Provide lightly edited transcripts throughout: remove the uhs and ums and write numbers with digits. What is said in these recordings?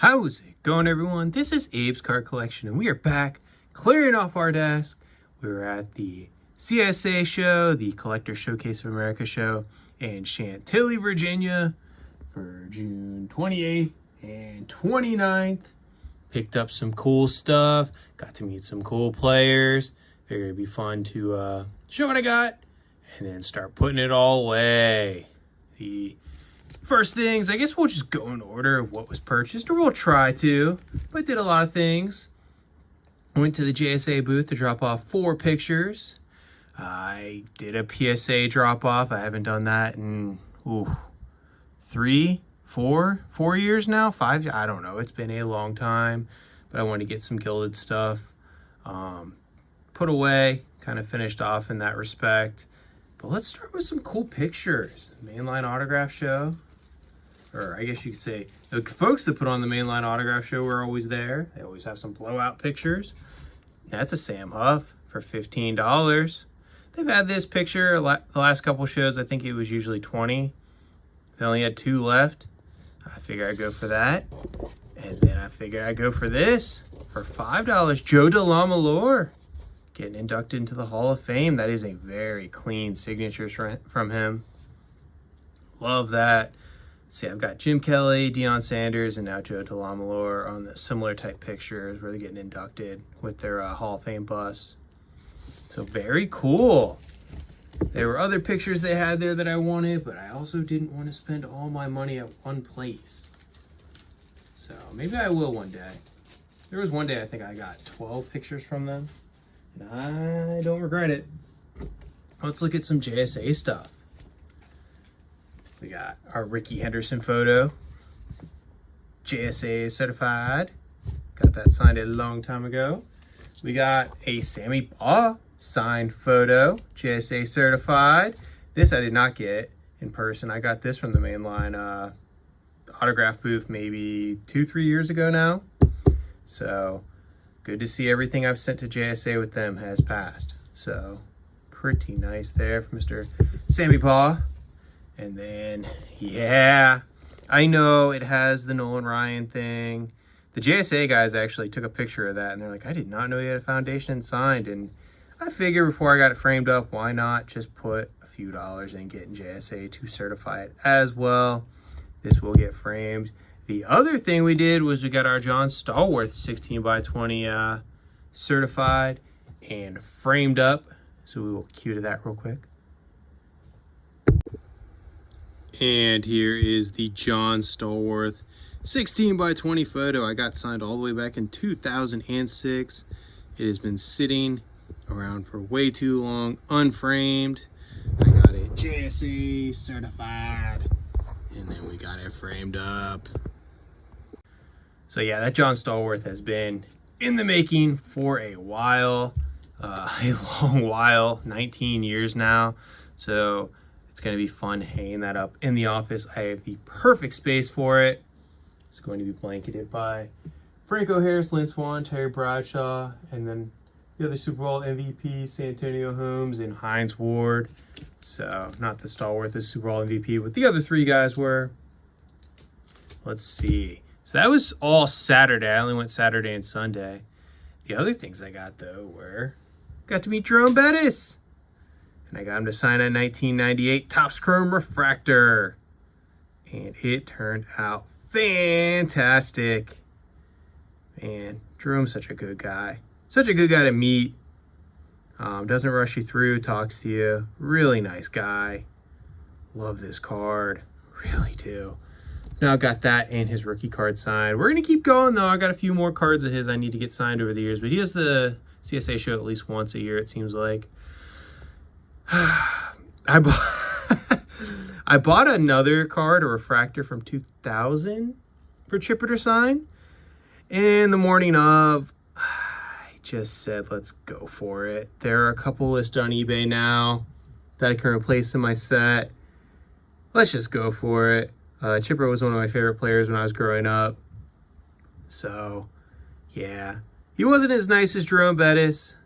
How's it going, everyone? This is Abe's Card Collection, and we are back clearing off our desk. We were at the CSA show, the Collector Showcase of America show, in Chantilly, Virginia for June 28th and 29th. Picked up some cool stuff, got to meet some cool players. Figured it'd be fun to show what I got and then start putting it all away. The first things, I guess we'll just go in order of what was purchased, or we'll try to, but did a lot of things. I went to the JSA booth to drop off 4 pictures. I did a PSA drop off. I haven't done that in 4 years now, 5, I don't know. It's been a long time, but I want to get some gilded stuff put away, kind of finished off in that respect. But let's start with some cool pictures. Mainline autograph show. Or I guess you could say the folks that put on the Mainline autograph show were always there. They always have some blowout pictures. That's a Sam Huff for $15. They've had this picture the last couple shows. I think it was usually 20. They only had 2 left. I figured I'd go for that. And then I figured I'd go for this for $5. Joe DeLamalure getting inducted into the Hall of Fame. That is a very clean signature from him. Love that. See, I've got Jim Kelly, Deion Sanders, and now Joe DeLamalure on the similar type pictures where they're getting inducted with their Hall of Fame bus. So very cool. There were other pictures they had there that I wanted, but I also didn't want to spend all my money at one place. So maybe I will one day. There was one day I think I got 12 pictures from them, and I don't regret it. Let's look at some JSA stuff. We got our Ricky Henderson photo, JSA certified. Got that signed a long time ago. We got a Sammy Baugh signed photo, JSA certified. This I did not get in person. I got this from the Mainline autograph booth maybe 2-3 years ago now. So good to see everything I've sent to JSA with them has passed. So pretty nice there for Mr. Sammy Baugh. And then, yeah, I know it has the Nolan Ryan thing. The JSA guys actually took a picture of that, and they're like, I did not know you had a foundation signed. And I figured before I got it framed up, why not just put a few dollars in getting JSA to certify it as well. This will get framed. The other thing we did was we got our John Stallworth 16x20 certified and framed up. So we will cue to that real quick. And here is the John Stallworth 16x20 photo. I got signed all the way back in 2006. It has been sitting around for way too long, unframed. I got it JSA certified, and then we got it framed up. So yeah, that John Stallworth has been in the making for a while, a long while, 19 years now. So it's going to be fun hanging that up in the office. I have the perfect space for it. It's going to be blanketed by Franco Harris, Lynn Swann, Terry Bradshaw, and then the other Super Bowl MVP, Santonio Holmes, and Hines Ward. So not the Stallworth as Super Bowl MVP, but the other 3 guys were. Let's see. So that was all Saturday. I only went Saturday and Sunday. The other things I got, though, were got to meet Jerome Bettis. And I got him to sign a 1998 Topps Chrome Refractor. And it turned out fantastic. Man, Jerome's such a good guy. Such a good guy to meet. Doesn't rush you through, talks to you. Really nice guy. Love this card. Really do. Now I got that and his rookie card signed. We're going to keep going, though. I got a few more cards of his I need to get signed over the years. But he does the CSA show at least once a year, it seems like. I bought another card, a refractor from 2000 for Chipper to sign. And the morning of, I just said, let's go for it. There are a couple listed on eBay now that I can replace in my set. Let's just go for it. Chipper was one of my favorite players when I was growing up. So, yeah. He wasn't as nice as Jerome Bettis.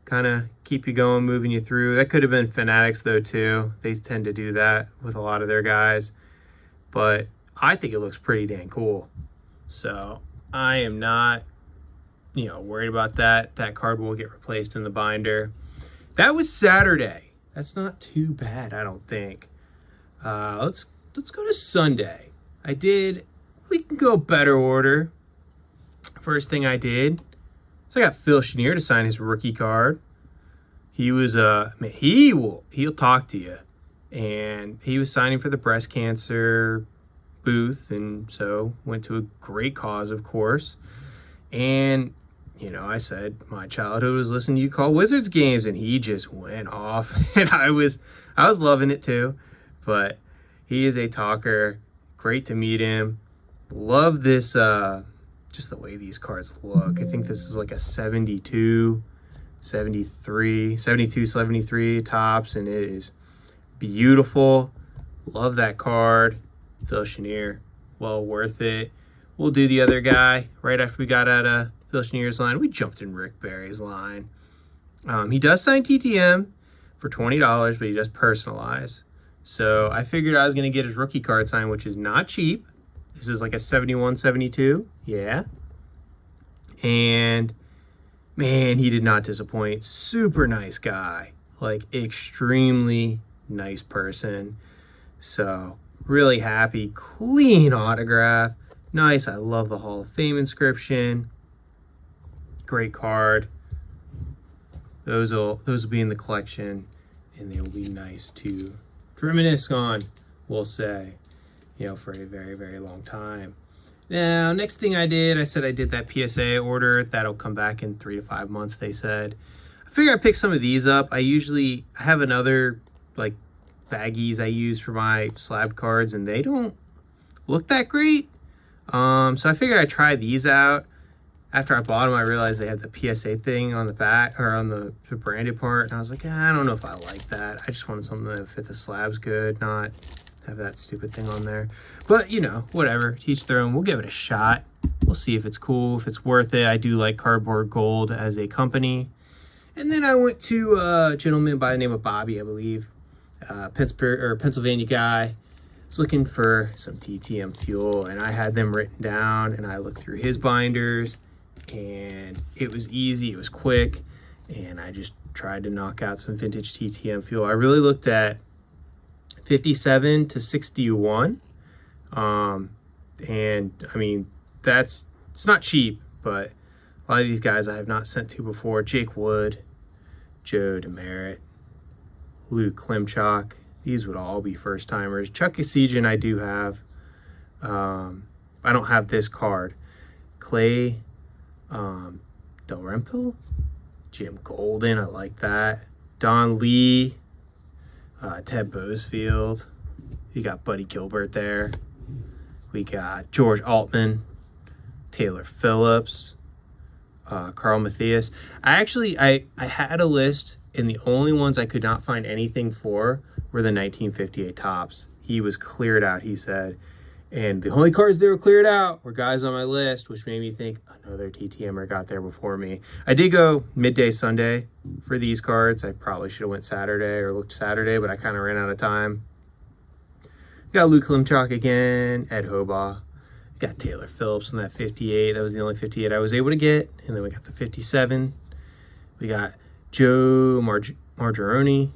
Kind of keep you going, moving you through. That could have been Fanatics, though, too. They tend to do that with a lot of their guys. But I think it looks pretty dang cool. So I am not, worried about that. That card will get replaced in the binder. That was Saturday. That's not too bad, I don't think. Let's go to Sunday. We can go better order. First thing I did, so I got Phil Chenier to sign his rookie card. He was he'll talk to you, and he was signing for the breast cancer booth, and so went to a great cause, of course. And I said my childhood was listening to you call Wizards games, and he just went off, and I was loving it too. But he is a talker. Great to meet him. Love this, just the way these cards look. I think this is like a 72, 73 tops, and it is beautiful. Love that card. Phil Chenier, well worth it. We'll do the other guy right after we got out of Phil Chenier's line. We jumped in Rick Barry's line. He does sign TTM for $20, but he does personalize. So I figured I was going to get his rookie card signed, which is not cheap. This is like a 71, 72. Yeah. And man, he did not disappoint. Super nice guy. Like, extremely nice person. So really happy. Clean autograph. Nice. I love the Hall of Fame inscription. Great card. Those will be in the collection, and they will be nice to reminisce on, we'll say, for a very, very long time. Now, next thing I said I did that PSA order. That'll come back in 3 to 5 months, they said. I figured I'd pick some of these up. I have another, like, baggies I use for my slab cards, and they don't look that great. So I figured I'd try these out. After I bought them, I realized they had the PSA thing on the back, or on the branded part, and I was like, I don't know if I like that. I just wanted something that fit the slabs good, not have that stupid thing on there. But, whatever, each their own. We'll give it a shot. We'll see if it's cool, if it's worth it. I do like Cardboard Gold as a company. And then I went to a gentleman by the name of Bobby, I believe, Pennsylvania guy. Was looking for some TTM fuel, and I had them written down, and I looked through his binders, and it was easy, it was quick, and I just tried to knock out some vintage TTM fuel. I really looked at 57 to 61, and I mean, it's not cheap, but a lot of these guys I have not sent to before. Jake Wood, Joe DeMeritt, Luke Klimchak. These would all be first timers. Chuck Kasijan I do have. I don't have this card. Clay Dalrymple, Jim Golden, I like that. Don Lee, Ted Boesfield. You got Buddy Gilbert there. We got George Altman, Taylor Phillips, Carl Matthias. I had a list, and the only ones I could not find anything for were the 1958 tops. He was cleared out, he said. And the only cards that were cleared out were guys on my list, which made me think another TTMer got there before me. I did go midday Sunday for these cards. I probably should have went Saturday or looked Saturday, but I kind of ran out of time. Got Luke Klimchak again, Ed Hobaugh. Got Taylor Phillips on that 58. That was the only 58 I was able to get. And then we got the 57. We got Joe Margeroni.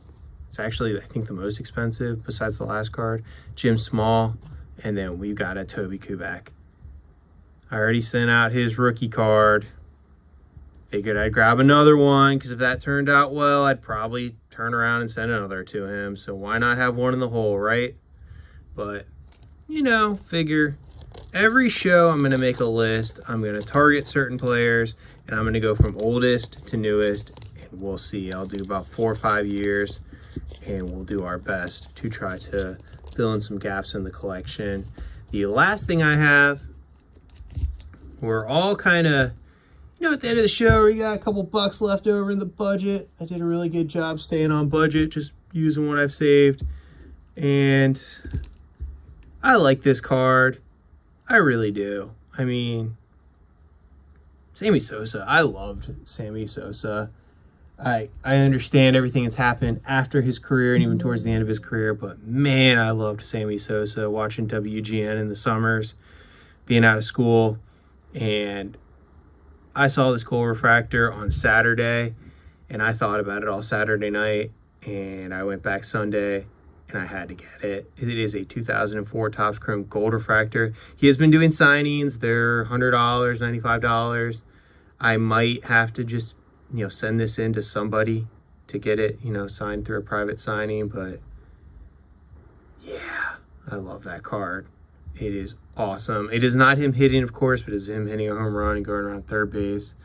It's actually, I think, the most expensive besides the last card. Jim Small. And then we got a Toby Kubek. I already sent out his rookie card. Figured I'd grab another one, because if that turned out well, I'd probably turn around and send another to him. So why not have one in the hole, right? But, figure every show I'm going to make a list. I'm going to target certain players, and I'm going to go from oldest to newest, and we'll see. I'll do about 4 or 5 years, and we'll do our best to try to fill in some gaps in the collection. The last thing I have, we're all kind of, at the end of the show, we got a couple bucks left over in the budget. I did a really good job staying on budget, just using what I've saved. And I like this card. I really do. I mean, Sammy Sosa. I loved Sammy Sosa. I understand everything that's happened after his career and even towards the end of his career, but man, I loved Sammy Sosa, watching WGN in the summers. being out of school, and I saw this Gold Refractor on Saturday, and I thought about it all Saturday night, and I went back Sunday, and I had to get it. It is a 2004 Topps Chrome Gold Refractor. He has been doing signings. They're $100, $95. I might have to just, send this in to somebody to get it, signed through a private signing. But yeah, I love that card. It is awesome. It is not him hitting, of course, but it's him hitting a home run and going around third base.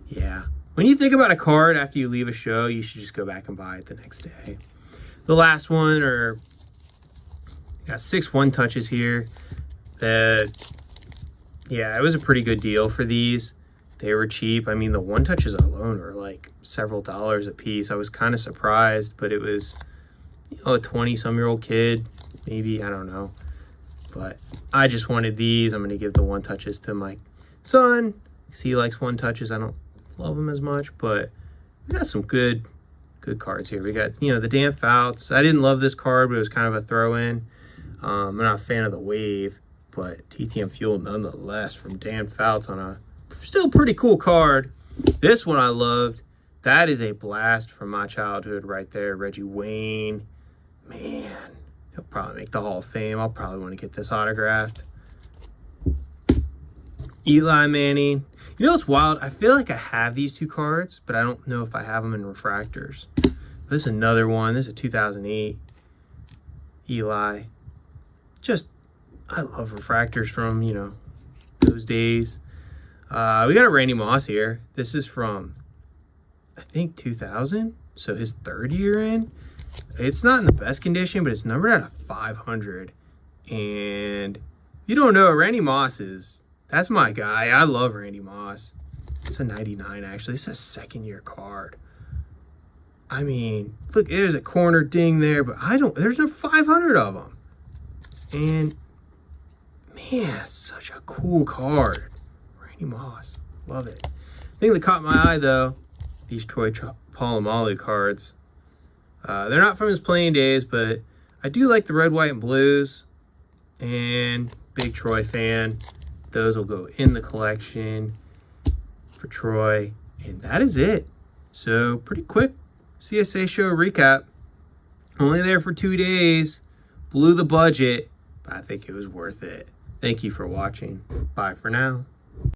Yeah. When you think about a card after you leave a show, you should just go back and buy it the next day. The last one, got 6 one-touches here. Yeah, it was a pretty good deal for these. They were cheap. I mean, the one-touches alone are like several dollars a piece. I was kind of surprised, but it was, a 20-some-year-old kid, maybe, I don't know. But I just wanted these. I'm going to give the one-touches to my son, because he likes one-touches. I don't love them as much, but we got some good cards here. We got, the Dan Fouts. I didn't love this card, but it was kind of a throw-in. I'm not a fan of the Wave, but TTM Fuel nonetheless from Dan Fouts on a still pretty cool card. This one I loved. That is a blast from my childhood right there. Reggie Wayne. Man, he'll probably make the Hall of Fame. I'll probably want to get this autographed. Eli Manning. You know what's wild? I feel like I have these 2 cards, but I don't know if I have them in refractors. This is another one. This is a 2008 Eli. I love refractors from, those days. We got a Randy Moss here. This is from, I think, 2000. So his 3rd year in. It's not in the best condition, but it's numbered out of 500. And you don't know, Randy Moss is... That's my guy. I love Randy Moss. It's a 99, actually. It's a 2nd-year card. I mean, look, there's a corner ding there, but there's no 500 of them. And, man, such a cool card. Randy Moss. Love it. The thing that caught my eye, though, these Troy Polamalu cards. They're not from his playing days, but I do like the red, white, and blues. And big Troy fan. Those will go in the collection for Troy. And that is it. So, pretty quick CSA show recap. Only there for 2 days. Blew the budget. But I think it was worth it. Thank you for watching. Bye for now.